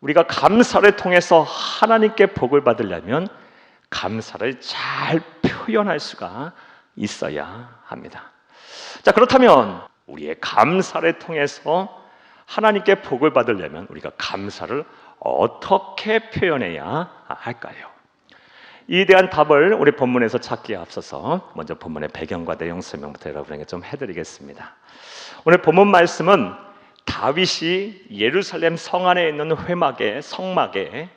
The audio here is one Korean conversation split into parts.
우리가 감사를 통해서 하나님께 복을 받으려면 감사를 잘 표현할 수가 있어야 합니다. 자, 그렇다면 우리의 감사를 통해서 하나님께 복을 받으려면 우리가 감사를 어떻게 표현해야 할까요? 이에 대한 답을 우리 본문에서 찾기에 앞서서 먼저 본문의 배경과 내용 설명부터 여러분에게 좀 해드리겠습니다. 오늘 본문 말씀은 다윗이 예루살렘 성 안에 있는 성막에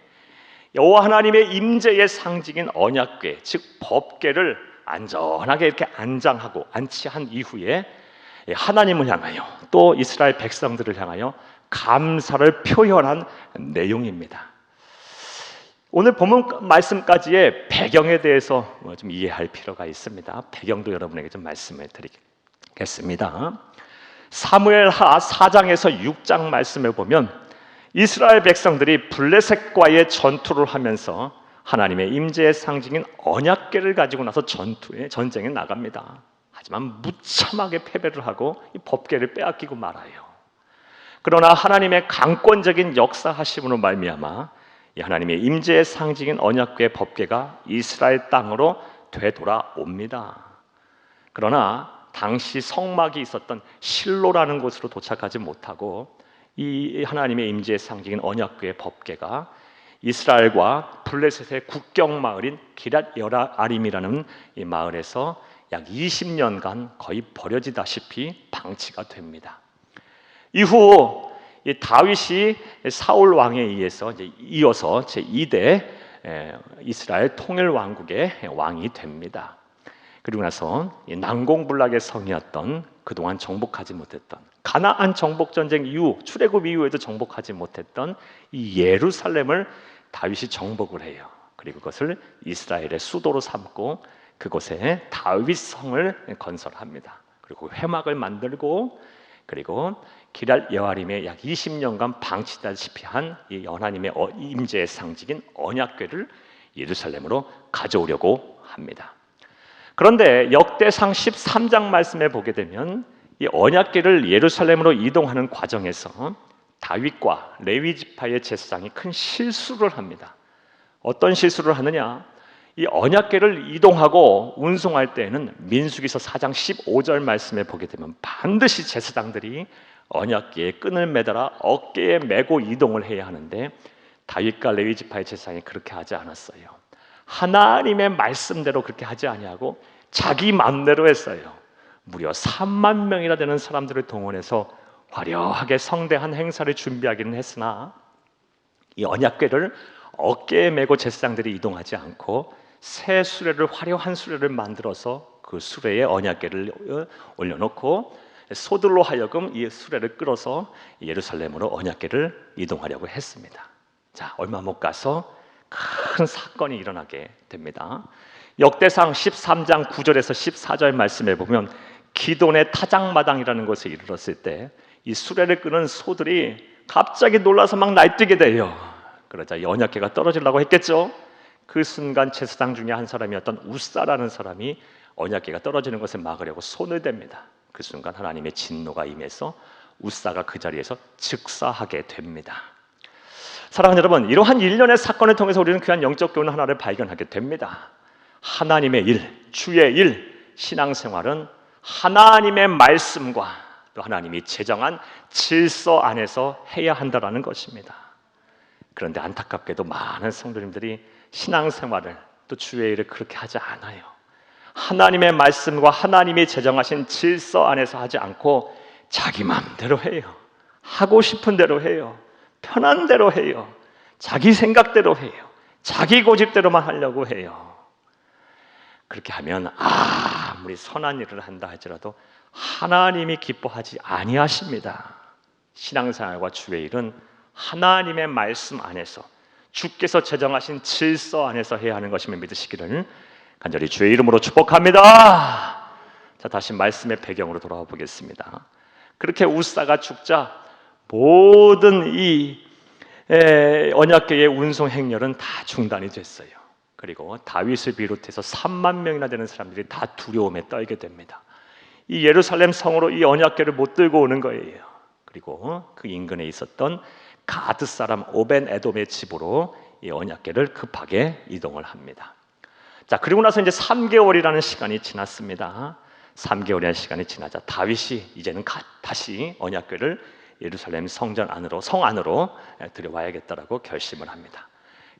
여호와 하나님의 임재의 상징인 언약궤, 즉 법궤를 안전하게 이렇게 안치한 이후에 하나님을 향하여 또 이스라엘 백성들을 향하여 감사를 표현한 내용입니다. 오늘 본문 말씀까지의 배경에 대해서 좀 이해할 필요가 있습니다. 배경도 여러분에게 좀 말씀을 드리겠습니다. 사무엘하 4장에서 6장 말씀을 보면 이스라엘 백성들이 블레셋과의 전투를 하면서 하나님의 임재의 상징인 언약궤를 가지고 나서 전쟁에 나갑니다. 하지만 무참하게 패배를 하고 이 법궤를 빼앗기고 말아요. 그러나 하나님의 강권적인 역사하심으로 말미암아 이 하나님의 임재의 상징인 언약궤 법궤가 이스라엘 땅으로 되돌아옵니다. 그러나 당시 성막이 있었던 실로라는 곳으로 도착하지 못하고 이 하나님의 임재의 상징인 언약궤의 법궤가 이스라엘과 블레셋의 국경 마을인 기랏 여아림이라는 이 마을에서 약 20년간 거의 버려지다시피 방치가 됩니다. 이후 이 다윗이 사울 왕에 의해서 이어서 제2대 이스라엘 통일 왕국의 왕이 됩니다. 그리고 나서 난공불락의 성이었던 그동안 정복하지 못했던 가나안 정복 전쟁 이후 출애굽 이후에도 정복하지 못했던 이 예루살렘을 다윗이 정복을 해요. 그리고 그것을 이스라엘의 수도로 삼고 그곳에 다윗성을 건설합니다. 그리고 회막을 만들고 그리고 기랏 여아림에 약 20년간 방치다시피 한 이 하나님의 임재의 상징인 언약궤를 예루살렘으로 가져오려고 합니다. 그런데 역대상 13장 말씀에 보게 되면 이 언약궤를 예루살렘으로 이동하는 과정에서 다윗과 레위 지파의 제사장이 큰 실수를 합니다. 어떤 실수를 하느냐? 이 언약궤를 이동하고 운송할 때에는 민수기서 4장 15절 말씀에 보게 되면 반드시 제사장들이 언약궤에 끈을 매달아 어깨에 메고 이동을 해야 하는데 다윗과 레위 지파의 제사장이 그렇게 하지 않았어요. 하나님의 말씀대로 그렇게 하지 아니하고 자기 마음대로 했어요. 무려 3만 명이나 되는 사람들을 동원해서 화려하게 성대한 행사를 준비하기는 했으나 이 언약궤를 어깨에 메고 제사장들이 이동하지 않고 새 수레를 화려한 수레를 만들어서 그 수레에 언약궤를 올려놓고 소들로 하여금 이 수레를 끌어서 예루살렘으로 언약궤를 이동하려고 했습니다. 자, 얼마 못 가서 큰 사건이 일어나게 됩니다. 역대상 13장 9절에서 14절 말씀에 보면 기돈의 타작마당이라는 곳에 이르렀을 때 이 수레를 끄는 소들이 갑자기 놀라서 막 날뛰게 돼요. 그러자 언약궤가 떨어지려고 했겠죠. 그 순간 제사장 중에 한 사람이었던 우사라는 사람이 언약궤가 떨어지는 것을 막으려고 손을 댑니다. 그 순간 하나님의 진노가 임해서 우사가 그 자리에서 즉사하게 됩니다. 사랑하는 여러분, 이러한 일련의 사건을 통해서 우리는 귀한 영적 교훈 하나를 발견하게 됩니다. 하나님의 일, 주의 일, 신앙생활은 하나님의 말씀과 또 하나님이 제정한 질서 안에서 해야 한다는 것입니다. 그런데 안타깝게도 많은 성도님들이 신앙생활을 또 주의 일을 그렇게 하지 않아요. 하나님의 말씀과 하나님이 제정하신 질서 안에서 하지 않고 자기 마음대로 해요. 하고 싶은 대로 해요. 편한 대로 해요. 자기 생각대로 해요. 자기 고집대로만 하려고 해요. 그렇게 하면 아무리 선한 일을 한다 할지라도 하나님이 기뻐하지 아니하십니다. 신앙생활과 주의 일은 하나님의 말씀 안에서 주께서 제정하신 질서 안에서 해야 하는 것임을 믿으시기를 간절히 주의 이름으로 축복합니다. 자, 다시 말씀의 배경으로 돌아와 보겠습니다. 그렇게 우사가 죽자 모든 이 언약궤의 운송 행렬은 다 중단이 됐어요. 그리고 다윗을 비롯해서 3만 명이나 되는 사람들이 다 두려움에 떨게 됩니다. 이 예루살렘 성으로 이 언약궤를 못 들고 오는 거예요. 그리고 그 인근에 있었던 가드 사람 오벤 에돔의 집으로 이 언약궤를 급하게 이동을 합니다. 자, 그리고 나서 이제 3개월이라는 시간이 지났습니다. 3개월이라는 시간이 지나자 다윗이 이제는 다시 언약궤를 예루살렘 성 안으로 들여와야겠다라고 결심을 합니다.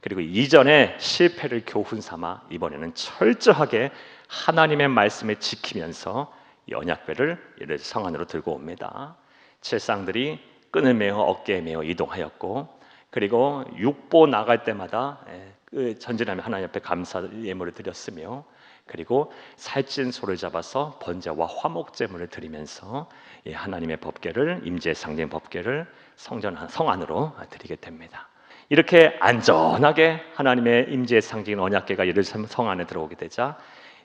그리고 이전에 실패를 교훈 삼아 이번에는 철저하게 하나님의 말씀을 지키면서 이 언약궤를 성 안으로 들고 옵니다. 칠상들이 끈을 메어 어깨에 메어 이동하였고, 그리고 육보 나갈 때마다 전진하며 하나님 앞에 감사 예물을 드렸으며, 그리고 살찐 소를 잡아서 번제와 화목제물을 드리면서 하나님의 법궤를, 임재의 상징 법궤를 성 안으로 드리게 됩니다. 이렇게 안전하게 하나님의 임재의 상징인 언약궤가 예루살렘 성 안에 들어오게 되자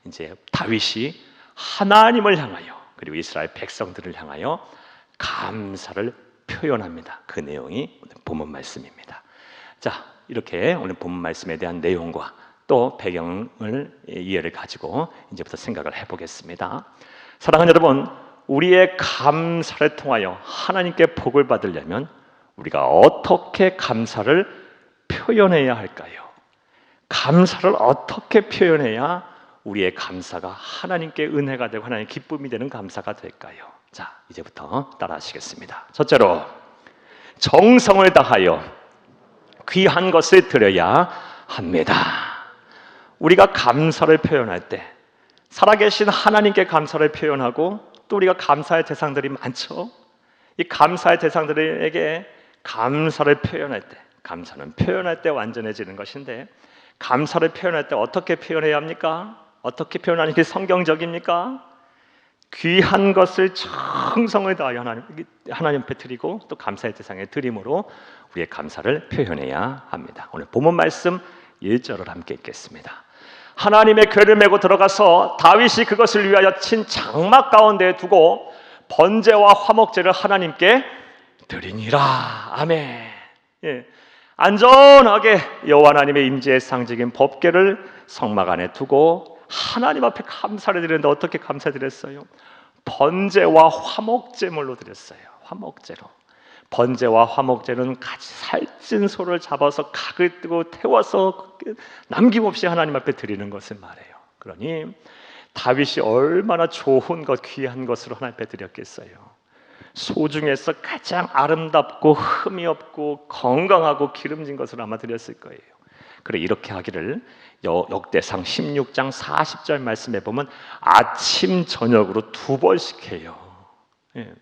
이제 다윗이 하나님을 향하여 그리고 이스라엘 백성들을 향하여 감사를 표현합니다. 그 내용이 오늘 본문 말씀입니다. 자, 이렇게 오늘 본문 말씀에 대한 내용과 또 배경을 이해를 가지고 이제부터 생각을 해보겠습니다. 사랑하는 여러분, 우리의 감사를 통하여 하나님께 복을 받으려면 우리가 어떻게 감사를 표현해야 할까요? 감사를 어떻게 표현해야 우리의 감사가 하나님께 은혜가 되고 하나님의 기쁨이 되는 감사가 될까요? 자, 이제부터 따라하시겠습니다. 첫째로, 정성을 다하여 귀한 것을 드려야 합니다. 우리가 감사를 표현할 때 살아계신 하나님께 감사를 표현하고, 또 우리가 감사의 대상들이 많죠. 이 감사의 대상들에게 감사를 표현할 때, 감사는 표현할 때 완전해지는 것인데, 감사를 표현할 때 어떻게 표현해야 합니까? 어떻게 표현하는 게 성경적입니까? 귀한 것을 정성을 다하여 하나님 앞에 드리고, 또 감사의 대상에 드림으로 우리의 감사를 표현해야 합니다. 오늘 본문 말씀 1절을 함께 읽겠습니다. 하나님의 궤를 메고 들어가서 다윗이 그것을 위하여 친 장막 가운데에 두고 번제와 화목제를 하나님께 드리니라. 아멘. 예. 안전하게 여호와 하나님의 임재의 상징인 법궤를 성막 안에 두고 하나님 앞에 감사를 드리는데 어떻게 감사드렸어요? 번제와 화목제물로 드렸어요. 화목제로. 번제와 화목제는 같이 살찐 소를 잡아서 각을 뜨고 태워서 남김없이 하나님 앞에 드리는 것을 말해요. 그러니 다윗이 얼마나 좋은 것, 귀한 것으로 하나님 앞에 드렸겠어요. 소 중에서 가장 아름답고 흠이 없고 건강하고 기름진 것을 아마 드렸을 거예요. 그래, 이렇게 하기를 역대상 16장 40절 말씀에 보면 아침 저녁으로 2번씩 해요. 예.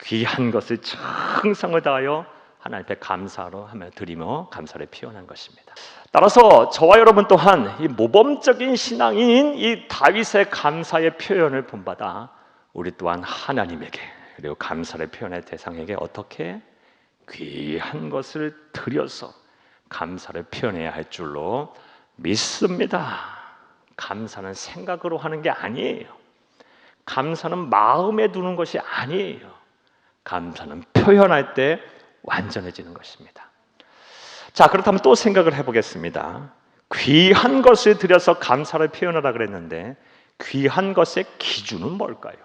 귀한 것을 정성을 다하여 하나님 앞에 감사로 하며 드리며 감사를 표현한 것입니다. 따라서 저와 여러분 또한 이 모범적인 신앙인 이 다윗의 감사의 표현을 본받아 우리 또한 하나님에게, 그리고 감사를 표현할 대상에게 어떻게 귀한 것을 드려서 감사를 표현해야 할 줄로 믿습니다. 감사는 생각으로 하는 게 아니에요. 감사는 마음에 두는 것이 아니에요. 감사는 표현할 때 완전해지는 것입니다. 자, 그렇다면 또 생각을 해보겠습니다. 귀한 것을 드려서 감사를 표현하라 그랬는데 귀한 것의 기준은 뭘까요?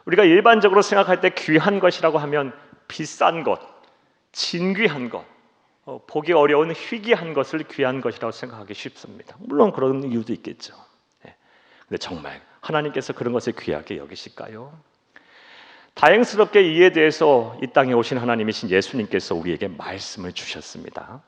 우리가 일반적으로 생각할 때 귀한 것이라고 하면 비싼 것, 진귀한 것, 보기 어려운 희귀한 것을 귀한 것이라고 생각하기 쉽습니다. 물론 그런 이유도 있겠죠. 근데 정말 하나님께서 그런 것을 귀하게 여기실까요? 다행스럽게 이에 대해서 이 땅에 오신 하나님이신 예수님께서 우리에게 말씀을 주셨습니다.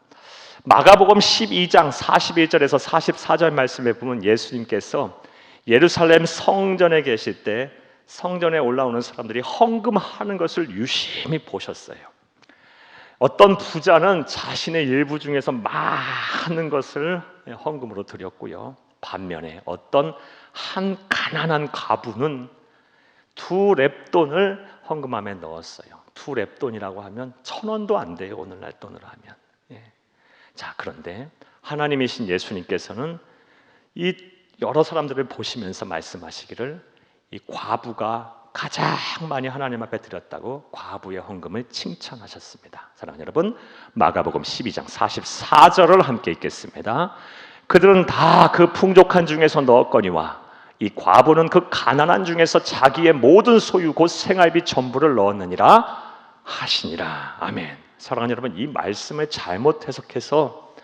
마가복음 12장 41절에서 44절 말씀에 보면 예수님께서 예루살렘 성전에 계실 때 성전에 올라오는 사람들이 헌금하는 것을 유심히 보셨어요. 어떤 부자는 자신의 일부 중에서 많은 것을 헌금으로 드렸고요. 반면에 어떤 한 가난한 과부는 2렙돈을 헌금함에 넣었어요. 2렙돈이라고 하면 1,000원도 안 돼요. 오늘날 돈으로 하면. 예. 자, 그런데 하나님이신 예수님께서는 이 여러 사람들을 보시면서 말씀하시기를 이 과부가 가장 많이 하나님 앞에 드렸다고 과부의 헌금을 칭찬하셨습니다. 사랑하는 여러분, 마가복음 12장 44절을 함께 읽겠습니다. 그들은 다 그 풍족한 중에서 넣었거니와 이 과부는 그 가난한 중에서 자기의 모든 소유 곧 생활비 전부를 넣었느니라 하시니라. 아멘. 사랑하는 여러분, 이 말씀을 잘못 해석해서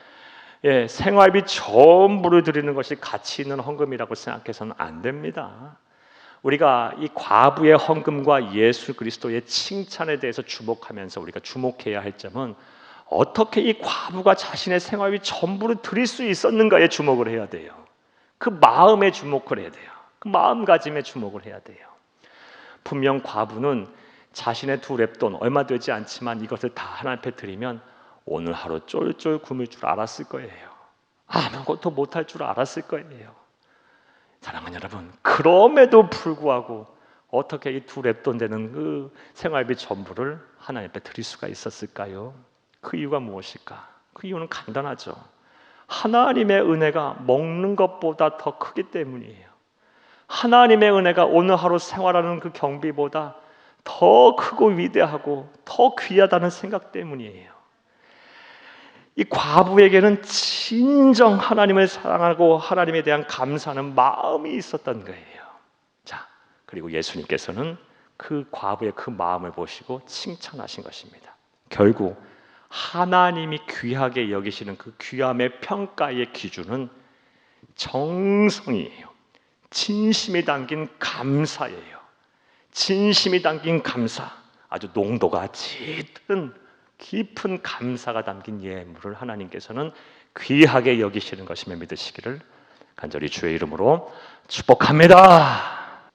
생활비 전부를 드리는 것이 가치 있는 헌금이라고 생각해서는 안 됩니다. 우리가 이 과부의 헌금과 예수 그리스도의 칭찬에 대해서 주목하면서 우리가 주목해야 할 점은 어떻게 이 과부가 자신의 생활비 전부를 드릴 수 있었는가에 주목을 해야 돼요. 그 마음에 주목을 해야 돼요. 그 마음가짐에 주목을 해야 돼요. 분명 과부는 자신의 2렙돈 얼마 되지 않지만 이것을 다 하나님 앞에 드리면 오늘 하루 쫄쫄 굶을 줄 알았을 거예요. 아무것도 못할 줄 알았을 거예요. 사랑하는 여러분, 그럼에도 불구하고 어떻게 이 2렙돈 되는 그 생활비 전부를 하나님 앞에 드릴 수가 있었을까요? 그 이유가 무엇일까? 그 이유는 간단하죠. 하나님의 은혜가 먹는 것보다 더 크기 때문이에요. 하나님의 은혜가 오늘 하루 생활하는 그 경비보다 더 크고 위대하고 더 귀하다는 생각 때문이에요. 이 과부에게는 진정 하나님을 사랑하고 하나님에 대한 감사하는 마음이 있었던 거예요. 자, 그리고 예수님께서는 그 과부의 그 마음을 보시고 칭찬하신 것입니다. 결국 하나님이 귀하게 여기시는 그 귀함의 평가의 기준은 정성이에요. 진심이 담긴 감사예요. 진심이 담긴 감사, 아주 농도가 짙은 깊은 감사가 담긴 예물을 하나님께서는 귀하게 여기시는 것임을 믿으시기를 간절히 주의 이름으로 축복합니다.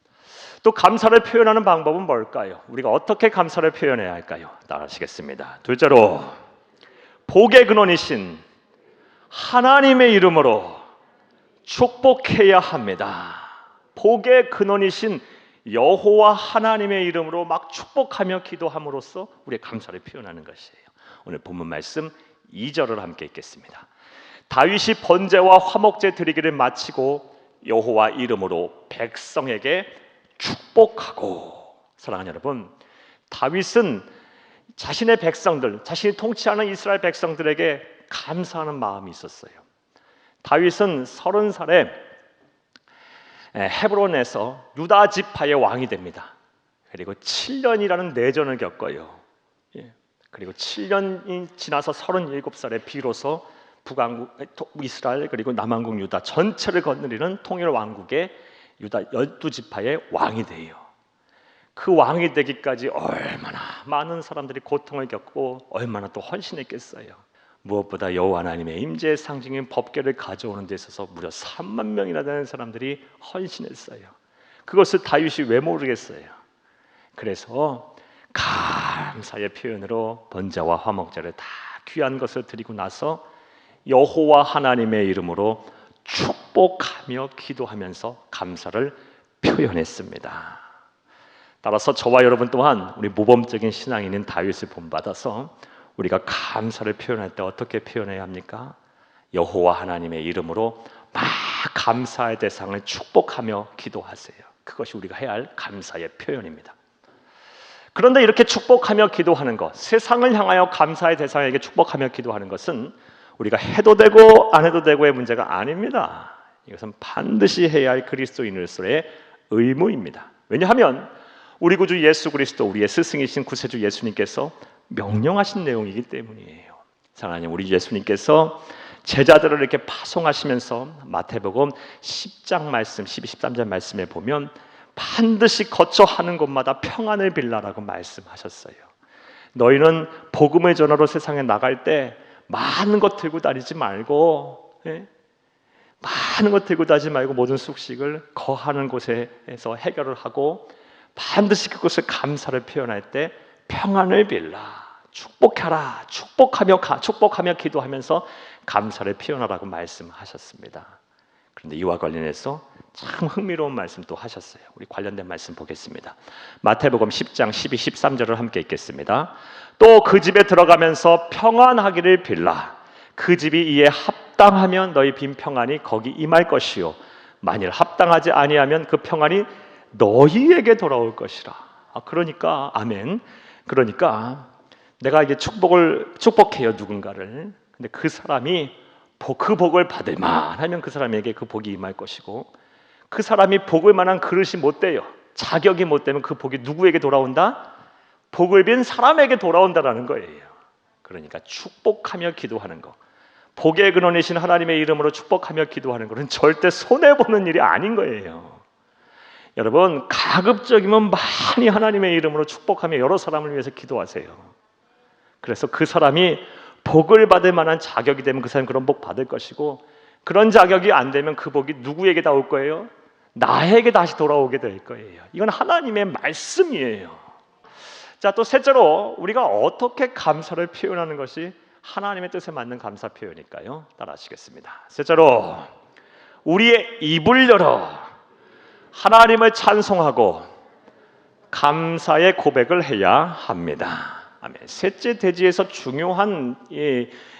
또 감사를 표현하는 방법은 뭘까요? 우리가 어떻게 감사를 표현해야 할까요? 따라하시겠습니다. 둘째로, 복의 근원이신 하나님의 이름으로 축복해야 합니다. 복의 근원이신 여호와 하나님의 이름으로 막 축복하며 기도함으로써 우리의 감사를 표현하는 것이에요. 오늘 본문 말씀 2절을 함께 읽겠습니다. 다윗이 번제와 화목제 드리기를 마치고 여호와 이름으로 백성에게 축복하고. 사랑하는 여러분, 다윗은 자신의 백성들, 자신이 통치하는 이스라엘 백성들에게 감사하는 마음이 있었어요. 다윗은 30살에 헤브론에서 유다 지파의 왕이 됩니다. 그리고 7년이라는 내전을 겪어요. 그리고 7년이 지나서 37살에 비로소 북왕국 이스라엘 그리고 남왕국 유다 전체를 거느리는 통일 왕국의 유다 12지파의 왕이 돼요. 그 왕이 되기까지 얼마나 많은 사람들이 고통을 겪고 얼마나 또 헌신했겠어요. 무엇보다 여호와 하나님의 임재의 상징인 법궤를 가져오는 데 있어서 무려 3만 명이나 되는 사람들이 헌신했어요. 그것을 다윗이 왜 모르겠어요. 그래서 감사의 표현으로 번제와 화목제를 다 귀한 것을 드리고 나서 여호와 하나님의 이름으로 축복하며 기도하면서 감사를 표현했습니다. 따라서 저와 여러분 또한 우리 모범적인 신앙인인 다윗을 본받아서 우리가 감사를 표현할 때 어떻게 표현해야 합니까? 여호와 하나님의 이름으로 막 감사의 대상을 축복하며 기도하세요. 그것이 우리가 해야 할 감사의 표현입니다. 그런데 이렇게 축복하며 기도하는 것, 세상을 향하여 감사의 대상에게 축복하며 기도하는 것은 우리가 해도 되고 안 해도 되고의 문제가 아닙니다. 이것은 반드시 해야 할 그리스도인으로서의 의무입니다. 왜냐하면 우리 구주 예수 그리스도, 우리의 스승이신 구세주 예수님께서 명령하신 내용이기 때문이에요. 사랑하는 우리 예수님께서 제자들을 이렇게 파송하시면서 마태복음 10장 말씀, 12, 13절 말씀에 보면 반드시 거쳐 하는 곳마다 평안을 빌라라고 말씀하셨어요. 너희는 복음의 전하로 세상에 나갈 때 많은 것 들고 다니지 말고, 많은 것 들고 다니지 말고 모든 숙식을 거하는 곳에서 해결을 하고 반드시 그것을 감사를 표현할 때 평안을 빌라, 축복하라, 축복하며 기도하면서 감사를 표현하라고 말씀하셨습니다. 그런데 이와 관련해서 참 흥미로운 말씀 또 하셨어요. 우리 관련된 말씀 보겠습니다. 마태복음 10장 12, 13절을 함께 읽겠습니다. 또 그 집에 들어가면서 평안하기를 빌라. 그 집이 이에 합당하면 너희 빈 평안이 거기 임할 것이요 만일 합당하지 아니하면 그 평안이 너희에게 돌아올 것이라. 그러니까 아멘. 그러니까 내가 이게 축복해요 누군가를. 근데 그 사람이 그 복을 받을 만하면 그 사람에게 그 복이 임할 것이고, 그 사람이 복을 만한 그릇이 못 돼요, 자격이 못 되면 그 복이 누구에게 돌아온다? 복을 빈 사람에게 돌아온다라는 거예요. 그러니까 축복하며 기도하는 거, 복의 근원이신 하나님의 이름으로 축복하며 기도하는 것은 절대 손해보는 일이 아닌 거예요. 여러분, 가급적이면 많이 하나님의 이름으로 축복하며 여러 사람을 위해서 기도하세요. 그래서 그 사람이 복을 받을 만한 자격이 되면 그 사람이 그런 복 받을 것이고, 그런 자격이 안 되면 그 복이 누구에게 다 올 거예요? 나에게 다시 돌아오게 될 거예요. 이건 하나님의 말씀이에요. 자, 또 셋째로 우리가 어떻게 감사를 표현하는 것이 하나님의 뜻에 맞는 감사 표현일까요? 따라하시겠습니다. 셋째로, 우리의 입을 열어 하나님을 찬송하고 감사의 고백을 해야 합니다. 아멘. 셋째 대지에서 중요한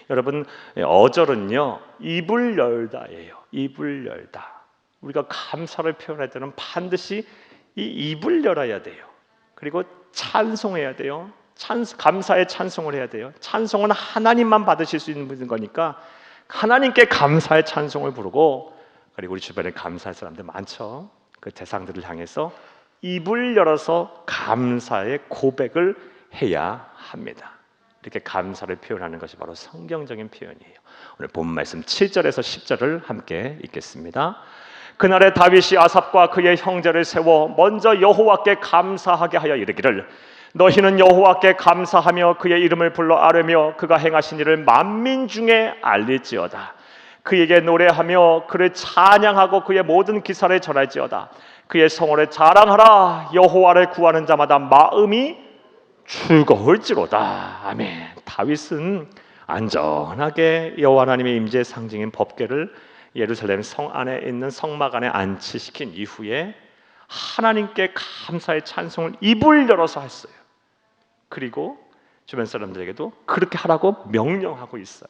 여러분 어절은요, 입을 열다예요. 입을 열다. 우리가 감사를 표현할 때는 반드시 이 입을 열어야 돼요. 그리고 찬송해야 돼요. 감사의 찬송을 해야 돼요. 찬송은 하나님만 받으실 수 있는 거니까 하나님께 감사의 찬송을 부르고, 그리고 우리 주변에 감사할 사람들 많죠. 그 대상들을 향해서 입을 열어서 감사의 고백을 해야 합니다. 이렇게 감사를 표현하는 것이 바로 성경적인 표현이에요. 오늘 본 말씀 7절에서 10절을 함께 읽겠습니다. 그날에 다윗이 아삽과 그의 형제를 세워 먼저 여호와께 감사하게 하여 이르기를, 너희는 여호와께 감사하며 그의 이름을 불러 아뢰며 그가 행하신 일을 만민 중에 알릴지어다. 그에게 노래하며 그를 찬양하고 그의 모든 기사를 전할지어다. 그의 성호를 자랑하라. 여호와를 구하는 자마다 마음이 즐거울지로다. 아멘. 다윗은 안전하게 여호와 하나님의 임재의 상징인 법궤를 예루살렘 성 안에 있는 성막 안에 안치시킨 이후에 하나님께 감사의 찬송을 입을 열어서 했어요. 그리고 주변 사람들에게도 그렇게 하라고 명령하고 있어요.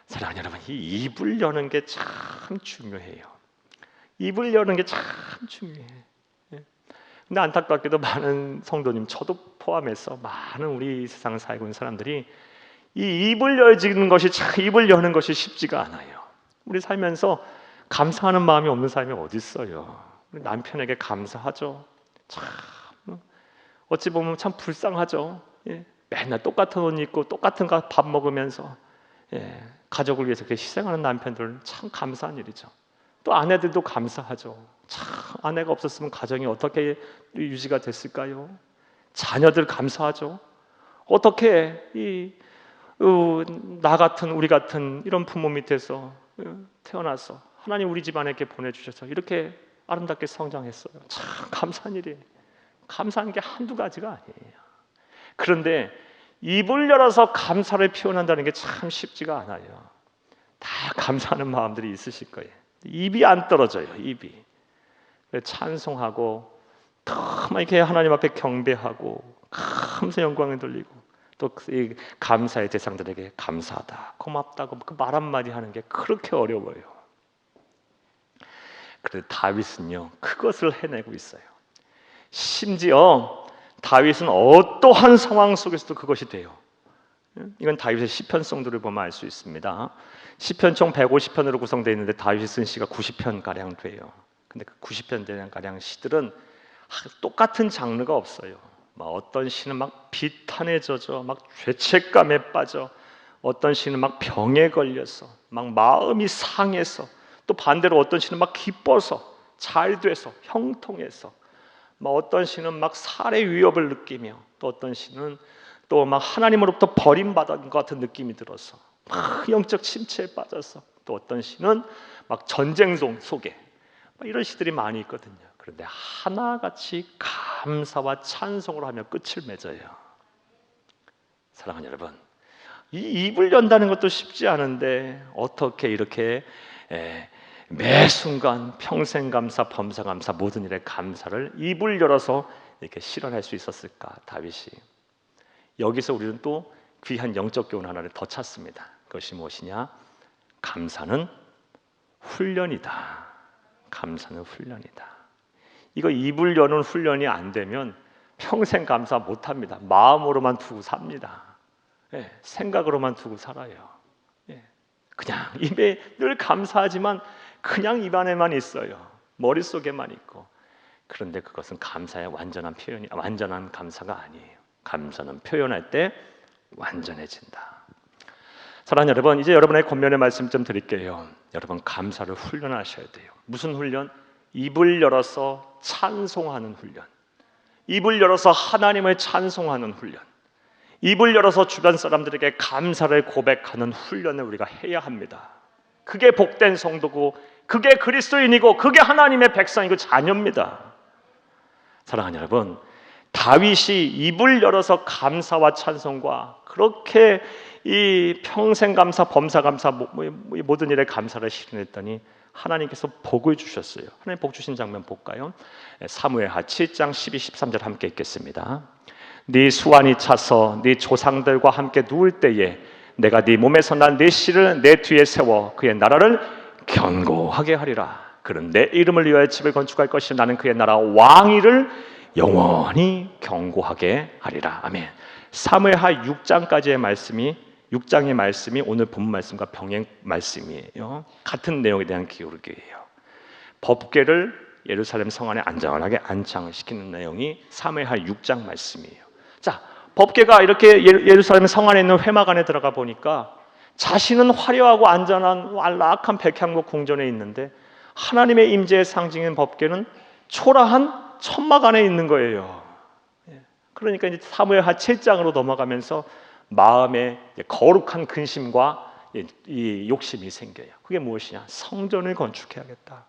사랑하는 여러분, 이 입을 여는 게 참 중요해요. 입을 여는 게 참 중요해. 근데 안타깝게도 많은 성도님, 저도 포함해서 많은 우리 세상을 살고 있는 사람들이 이 입을 열지는 것이 참, 입을 여는 것이 쉽지가 않아요. 우리 살면서 감사하는 마음이 없는 사람이 어디 있어요? 우리 남편에게 감사하죠. 참 어찌 보면 참 불쌍하죠. 맨날 똑같은 옷 입고 똑같은 밥 먹으면서 가족을 위해서 그렇게 희생하는 남편들, 참 감사한 일이죠. 또 아내들도 감사하죠. 참 아내가 없었으면 가정이 어떻게 유지가 됐을까요? 자녀들 감사하죠. 어떻게 나 같은, 우리 같은 이런 부모 밑에서 태어나서 하나님 우리 집안에 이렇게 보내주셔서 이렇게 아름답게 성장했어요. 참 감사한 일이에요. 감사한 게 한두 가지가 아니에요. 그런데 입을 열어서 감사를 표현한다는 게 참 쉽지가 않아요. 다 감사하는 마음들이 있으실 거예요. 입이 안 떨어져요. 입이. 찬송하고 막 이렇게 하나님 앞에 경배하고 감사 영광을 돌리고, 또 이 감사의 대상들에게 감사하다, 고맙다고 그 말 한마디 하는 게 그렇게 어려워요. 그런데 다윗은요, 그것을 해내고 있어요. 심지어 다윗은 어떠한 상황 속에서도 그것이 돼요. 이건 다윗의 시편송들을 보면 알 수 있습니다. 시편 총 150편으로 구성되어 있는데 다윗이 쓴 시가 90편 가량 돼요. 근데 그 90편 가량 시들은 똑같은 장르가 없어요. 막 어떤 시는 막 비탄에 젖어 막 죄책감에 빠져, 어떤 시는 막 병에 걸려서 막 마음이 상해서, 또 반대로 어떤 시는 막 기뻐서 잘 돼서 형통해서, 막 어떤 시는 막 살해 위협을 느끼며, 또 어떤 시는 또 막 하나님으로부터 버림받은 것 같은 느낌이 들어서 막 영적 침체에 빠져서, 또 어떤 시는 막 전쟁 속에 이런 시들이 많이 있거든요. 그런데 하나같이 감사와 찬송으로 하며 끝을 맺어요. 사랑하는 여러분, 이 입을 연다는 것도 쉽지 않은데 어떻게 이렇게 매 순간 평생 감사, 범사 감사, 모든 일에 감사를 입을 열어서 이렇게 실현할 수 있었을까? 다윗이. 여기서 우리는 또 귀한 영적 교훈 하나를 더 찾습니다. 그것이 무엇이냐? 감사는 훈련이다. 감사는 훈련이다. 이거 입을 여는 훈련이 안 되면 평생 감사 못합니다. 마음으로만 두고 삽니다. 생각으로만 두고 살아요. 그냥 입에 늘 감사하지만 그냥 입안에만 있어요. 머릿속에만 있고. 그런데 그것은 감사의 완전한 표현이, 완전한 감사가 아니에요. 감사는 표현할 때 완전해진다. 사랑하는 여러분, 이제 여러분의 권면의 말씀 좀 드릴게요. 여러분, 감사를 훈련하셔야 돼요. 무슨 훈련? 입을 열어서 찬송하는 훈련. 입을 열어서 하나님을 찬송하는 훈련. 입을 열어서 주변 사람들에게 감사를 고백하는 훈련을 우리가 해야 합니다. 그게 복된 성도고, 그게 그리스도인이고, 그게 하나님의 백성이고 자녀입니다. 사랑하는 여러분, 다윗이 입을 열어서 감사와 찬송과 그렇게 이 평생 감사, 범사 감사, 모든 일에 감사를 실현했더니 하나님께서 복을 주셨어요. 하나님 복 주신 장면 볼까요? 사무엘하 7장 12, 13절 함께 읽겠습니다. 네 수완이 차서 네 조상들과 함께 누울 때에 내가 네 몸에서 난 네 씨를 내 뒤에 세워 그의 나라를 견고하게 하리라. 그는 내 이름을 위하여 집을 건축할 것이요 나는 그의 나라 왕위를 영원히 견고하게 하리라. 아멘. 사무엘하 6장까지의 말씀이 6장의 말씀이 오늘 본문 말씀과 병행 말씀이에요. 같은 내용에 대한 기록이에요. 법궤를 예루살렘 성 안에 안전하게 안창시키는 내용이 사무엘하 6장 말씀이에요. 자, 법궤가 이렇게 예루살렘 성 안에 있는 회막 안에 들어가 보니까 자신은 화려하고 안전한 안락한 백향목 궁전에 있는데 하나님의 임재의 상징인 법궤는 초라한 천막 안에 있는 거예요. 그러니까 이제 사무엘하 7장으로 넘어가면서 마음에 거룩한 근심과 이 욕심이 생겨요. 그게 무엇이냐? 성전을 건축해야겠다.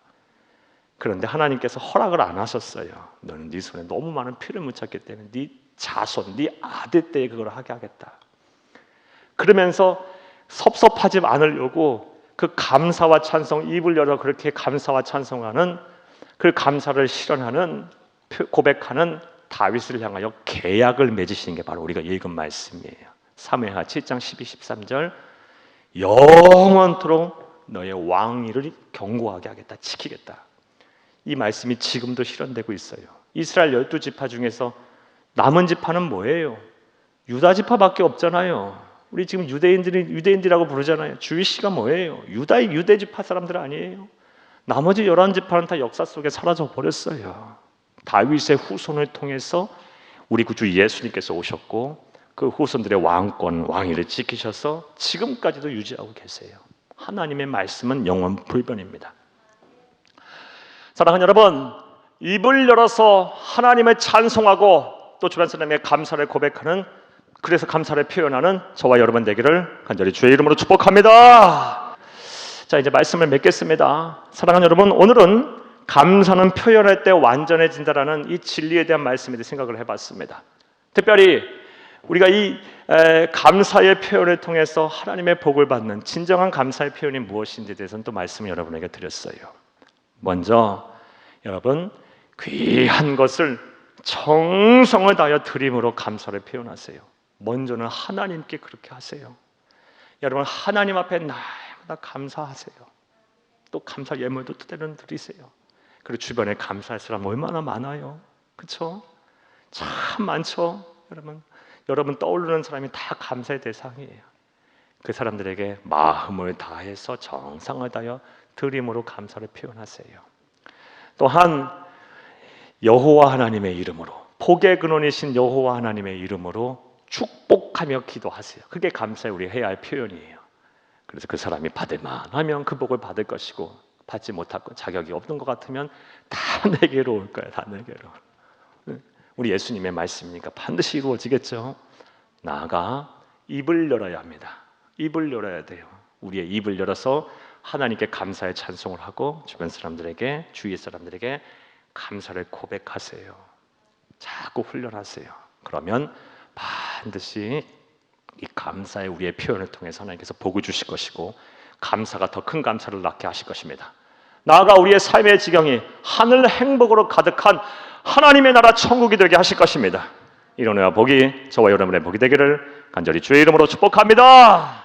그런데 하나님께서 허락을 안 하셨어요. 너는 네 손에 너무 많은 피를 묻혔기 때문에 네 자손, 네 아들 때에 그걸 하게 하겠다. 그러면서 섭섭하지 않으려고 그 감사와 찬송, 입을 열어 그렇게 감사와 찬송하는 그 감사를 실현하는 고백하는 다윗을 향하여 계약을 맺으시는 게 바로 우리가 읽은 말씀이에요. 사무엘하 7장 12, 13절 영원토록 너의 왕위를 견고하게 하겠다, 지키겠다. 이 말씀이 지금도 실현되고 있어요. 이스라엘 12지파 중에서 남은 지파는 뭐예요? 유다 지파밖에 없잖아요. 우리 지금 유대인들이라고 부르잖아요. 주이시가 뭐예요? 유대 지파 사람들 아니에요. 나머지 11지파는 다 역사 속에 사라져 버렸어요. 다윗의 후손을 통해서 우리 구주 예수님께서 오셨고 그 후손들의 왕권, 왕위를 지키셔서 지금까지도 유지하고 계세요. 하나님의 말씀은 영원 불변입니다. 사랑하는 여러분, 입을 열어서 하나님을 찬송하고 또 주변 사람에게 감사를 고백하는, 그래서 감사를 표현하는 저와 여러분 되기를 간절히 주의 이름으로 축복합니다. 자, 이제 말씀을 맺겠습니다. 사랑하는 여러분, 오늘은 감사는 표현할 때 완전해진다라는 이 진리에 대한 말씀에 대해 생각을 해봤습니다. 특별히 우리가 이 감사의 표현을 통해서 하나님의 복을 받는 진정한 감사의 표현이 무엇인지에 대해서는 또 말씀을 여러분에게 드렸어요. 먼저 여러분, 귀한 것을 정성을 다하여 드림으로 감사를 표현하세요. 먼저는 하나님께 그렇게 하세요. 여러분, 하나님 앞에 날마다 감사하세요. 또 감사 예물도 때로는 드리세요. 그리고 주변에 감사할 사람 얼마나 많아요. 그렇죠? 참 많죠. 여러분 떠오르는 사람이 다 감사의 대상이에요. 그 사람들에게 마음을 다해서 정성을 다하여 드림으로 감사를 표현하세요. 또한 여호와 하나님의 이름으로, 복의 근원이신 여호와 하나님의 이름으로 축복하며 기도하세요. 그게 감사에 우리 해야 할 표현이에요. 그래서 그 사람이 받을 만하면 그 복을 받을 것이고, 받지 못할 자격이 없는 것 같으면 다 내게로 올 거예요. 다 내게로. 우리 예수님의 말씀이니까 반드시 이루어지겠죠. 나아가 입을 열어야 합니다. 입을 열어야 돼요. 우리의 입을 열어서 하나님께 감사의 찬송을 하고 주변 사람들에게, 주위 사람들에게 감사를 고백하세요. 자꾸 훈련하세요. 그러면 반드시 이 감사의 우리의 표현을 통해서 하나님께서 복을 주실 것이고, 감사가 더 큰 감사를 낳게 하실 것입니다. 나아가 우리의 삶의 지경이 하늘 행복으로 가득한 하나님의 나라 천국이 되게 하실 것입니다. 이런 은혜와 복이 저와 여러분의 복이 되기를 간절히 주의 이름으로 축복합니다.